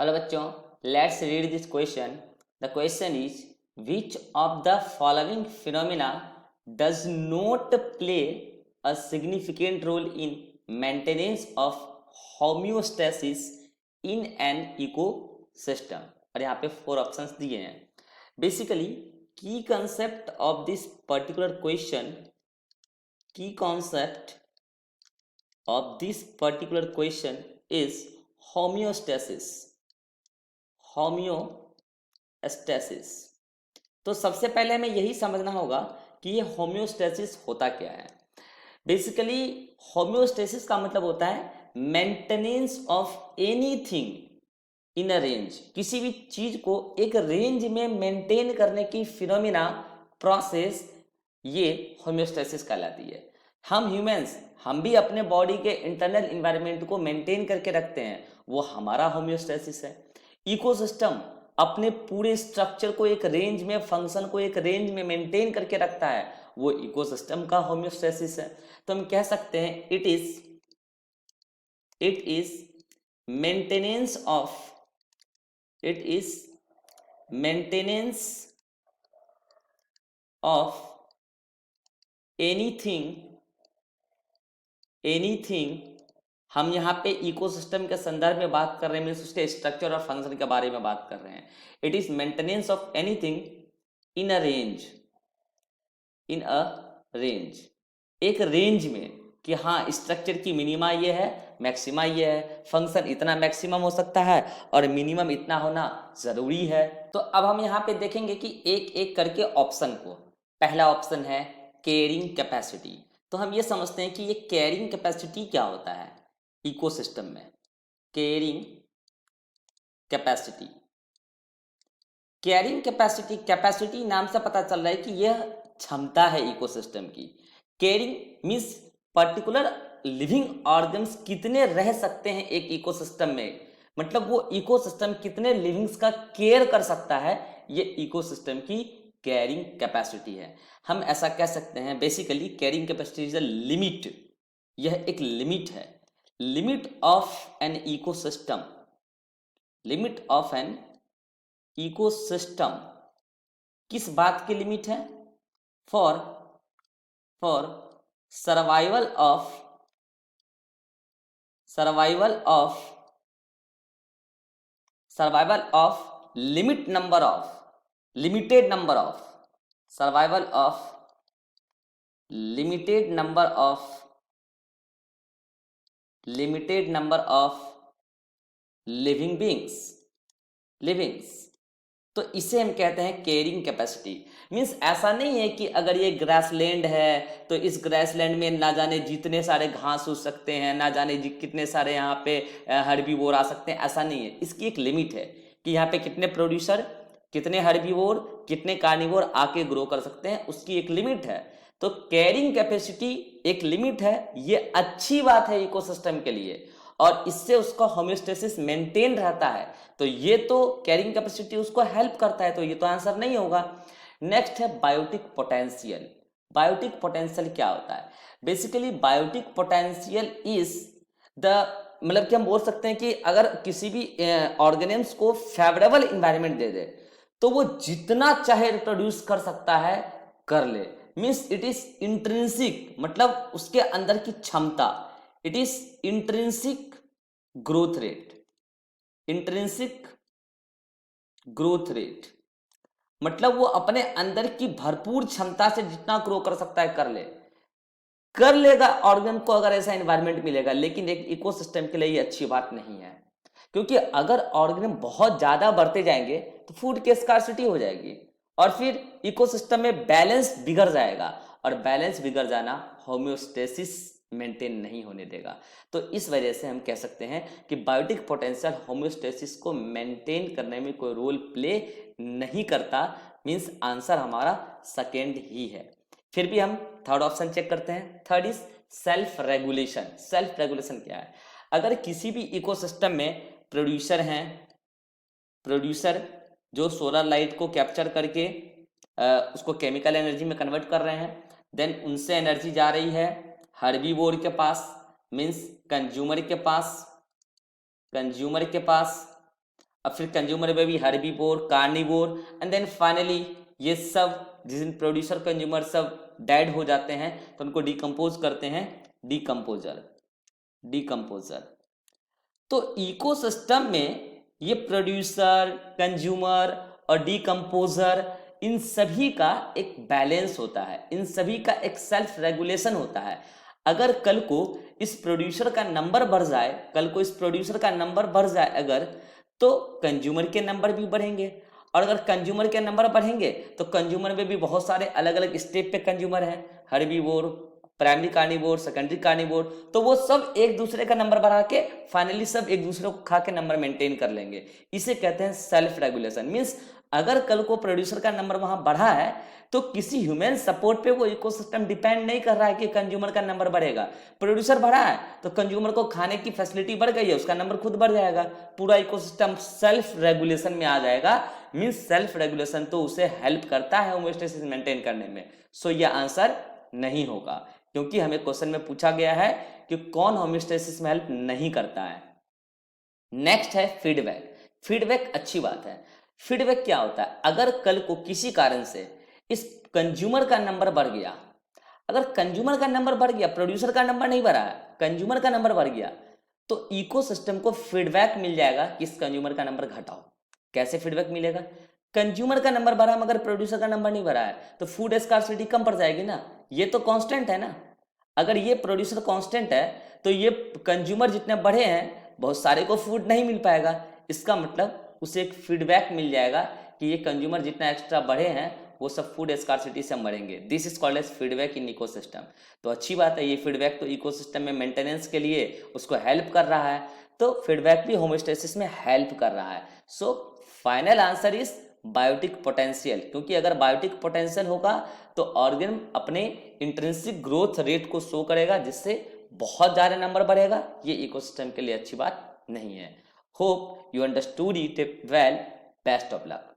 Hello बच्चों, let's read this question. The question is which of the following phenomena does not play a significant role in maintenance of homeostasis in an ecosystem. और यहाँ पे 4 options दिए हैं। Basically की concept of this particular question की concept of this particular question is homeostasis. Homeostasis. तो सबसे पहले हमें यही समझना होगा कि ये होम्योस्टेसिस होता क्या है। बेसिकली होम्योस्टेसिस का मतलब होता है maintenance of anything in a range. किसी भी चीज को एक रेंज में मेंटेन करने की फिनोमिना प्रोसेस ये होम्योस्टेसिस कहलाती है। हम ह्यूमंस हम भी अपने बॉडी के इंटरनल इन्वायरमेंट को मेंटेन करके रखते हैं, वो हमारा होम्योस्टेसिस है। इकोसिस्टम अपने पूरे स्ट्रक्चर को एक रेंज में, फंक्शन को एक रेंज में मेंटेन करके रखता है, वो इकोसिस्टम का होम्योस्टेसिस है। तो हम कह सकते हैं it is maintenance of anything. हम यहाँ पे इकोसिस्टम के संदर्भ में बात कर रहे हैं, मीन्स उसके स्ट्रक्चर और फंक्शन के बारे में बात कर रहे हैं। It is maintenance of anything in a range, एक रेंज में, कि हाँ स्ट्रक्चर की मिनिमा ये है, मैक्सिमा ये है, फंक्शन इतना मैक्सिमम हो सकता है और मिनिमम इतना होना जरूरी है। तो अब हम यहाँ पे देखेंगे कि एक एक करके ऑप्शन को। पहला ऑप्शन है कैरिंग कैपेसिटी। तो हम ये समझते हैं कि ये कैरिंग कैपेसिटी क्या होता है इकोसिस्टम में। Carrying capacity, carrying capacity, capacity नाम से पता चल रहा है कि यह क्षमता है इकोसिस्टम की। Carrying means particular living organs कितने रह सकते हैं एक इकोसिस्टम में, मतलब वो इकोसिस्टम कितने लिविंग्स का केयर कर सकता है, ये इकोसिस्टम की कैरिंग कैपेसिटी है। हम ऐसा कह सकते हैं basically carrying capacity is a limit, यह एक लिमिट है। Limit of an ecosystem, limit of an ecosystem किस बात की लिमिट है? For survival of limited number of living livings. तो इसे हम कहते हैं कैरिंग कैपेसिटी। मीन्स ऐसा नहीं है कि अगर ये ग्रासलैंड है तो इस ग्रासलैंड में ना जाने जितने सारे घास हो सकते हैं, ना जाने कितने सारे यहाँ पे हर्बीवोर आ सकते हैं, ऐसा नहीं है। इसकी एक लिमिट है कि यहाँ पे कितने प्रोड्यूसर, कितने हर्बीवोर, कितने कार्निवोर आके ग्रो कर सकते हैं, उसकी एक लिमिट है। तो कैरिंग कैपेसिटी एक लिमिट है, ये अच्छी बात है इकोसिस्टम के लिए, और इससे उसका होम्योस्टेसिस मेंटेन रहता है। तो ये तो कैरिंग कैपेसिटी उसको हेल्प करता है, तो ये तो आंसर नहीं होगा। नेक्स्ट है बायोटिक पोटेंशियल। बायोटिक पोटेंशियल क्या होता है? Basically biotic potential is the, मतलब कि हम बोल सकते हैं कि अगर किसी भी ऑर्गेनिम्स को फेवरेबल इन्वायरमेंट दे दे तो वो जितना चाहे रिप्रोड्यूस कर सकता है, कर ले। मीन्स इट इज इंट्रिंसिक, मतलब उसके अंदर की क्षमता। It is intrinsic growth rate, मतलब वो अपने अंदर की भरपूर क्षमता से जितना ग्रो कर सकता है कर लेगा ऑर्गन को, अगर ऐसा एनवायरनमेंट मिलेगा। लेकिन एक इकोसिस्टम के लिए ये अच्छी बात नहीं है, क्योंकि अगर ऑर्गेनिज्म बहुत ज्यादा बढ़ते जाएंगे तो फूड की स्कार्सिटी हो जाएगी और फिर इकोसिस्टम में बैलेंस बिगड़ जाएगा, और बैलेंस बिगड़ जाना होम्योस्टेसिस मेंटेन नहीं होने देगा। तो इस वजह से हम कह सकते हैं कि बायोटिक पोटेंशियल होम्योस्टेसिस को मेंटेन करने में कोई रोल प्ले नहीं करता। मींस आंसर हमारा सेकेंड ही है। फिर भी हम थर्ड ऑप्शन चेक करते हैं। Third is self regulation. Self regulation क्या है? अगर किसी भी इकोसिस्टम में प्रोड्यूसर जो सोलर लाइट को कैप्चर करके उसको केमिकल एनर्जी में कन्वर्ट कर रहे हैं, देन उनसे एनर्जी जा रही है हर्बीवोर के पास, मीन्स कंज्यूमर के पास, अब फिर कंज्यूमर में भी herbivore, carnivore, and then finally ये सब जिस दिन प्रोड्यूसर कंज्यूमर सब डेड हो जाते हैं तो उनको डिकम्पोज करते हैं डिकम्पोजर। तो इकोसिस्टम में ये प्रोड्यूसर, कंज्यूमर और डिकम्पोजर, इन सभी का एक बैलेंस होता है, इन सभी का एक सेल्फ रेगुलेशन होता है। अगर कल को इस प्रोड्यूसर का नंबर बढ़ जाए, अगर तो कंज्यूमर के नंबर भी बढ़ेंगे, और अगर कंज्यूमर के नंबर बढ़ेंगे तो कंज्यूमर में भी बहुत सारे अलग अलग स्टेप पे कंज्यूमर हैं, herbivore, primary carnivore, secondary carnivore, तो वो सब एक दूसरे का नंबर बढ़ा के फाइनली सब एक दूसरे को खा के नंबर मेंटेन कर लेंगे। इसे कहते हैं सेल्फ रेगुलेशन। मींस अगर कल को प्रोड्यूसर का नंबर वहां बढ़ा है तो किसी ह्यूमन सपोर्ट पे वो इकोसिस्टम डिपेंड नहीं कर रहा है कि कंज्यूमर का नंबर बढ़ेगा। प्रोड्यूसर बढ़ा है तो कंज्यूमर को खाने की फैसिलिटी बढ़ गई है, उसका नंबर खुद बढ़ जाएगा, पूरा इकोसिस्टम सेल्फ रेगुलेशन में आ जाएगा। मींस सेल्फ रेगुलेशन तो उसे हेल्प करता है होमोस्टेसिस मेंटेन करने में। सो ये आंसर नहीं होगा, क्योंकि हमें क्वेश्चन में पूछा गया है कि कौन होमोस्टेसिस में हेल्प नहीं करता है। नेक्स्ट है फीडबैक। फीडबैक अच्छी बात है। फीडबैक क्या होता है? अगर कल को किसी कारण से इस कंज्यूमर का नंबर बढ़ गया, अगर कंज्यूमर का नंबर बढ़ गया, प्रोड्यूसर का नंबर नहीं बढ़ा है, कंज्यूमर का नंबर बढ़ गया, तो इकोसिस्टम को फीडबैक मिल जाएगा कि इस कंज्यूमर का नंबर घटाओ। कैसे फीडबैक मिलेगा? कंज्यूमर का नंबर बढ़ा मगर प्रोड्यूसर का नंबर नहीं बढ़ा है तो फूड स्कार्सिटी कम पड़ जाएगी ना, ये तो कांस्टेंट है ना। अगर ये प्रोड्यूसर कांस्टेंट है तो ये कंज्यूमर जितने बढ़े हैं बहुत सारे को फूड नहीं मिल पाएगा, इसका मतलब उसे एक फीडबैक मिल जाएगा कि ये कंज्यूमर जितना एक्स्ट्रा बढ़े हैं वो सब फूड स्कार्सिटी से मरेंगे। This is called as feedback in ecosystem. तो अच्छी बात है, ये फीडबैक तो इकोसिस्टम में मेंटेनेंस के लिए उसको हेल्प कर रहा है, तो फीडबैक भी होमोस्टेसिस में हेल्प कर रहा है। So final answer is biotic potential, क्योंकि अगर बायोटिक पोटेंशियल होगा तो ऑर्गेनिज्म अपने इंट्रिंसिक ग्रोथ रेट को शो करेगा, जिससे बहुत ज़्यादा नंबर बढ़ेगा। ये इकोसिस्टम के लिए अच्छी बात नहीं है। Hope you understood it well. Best of luck.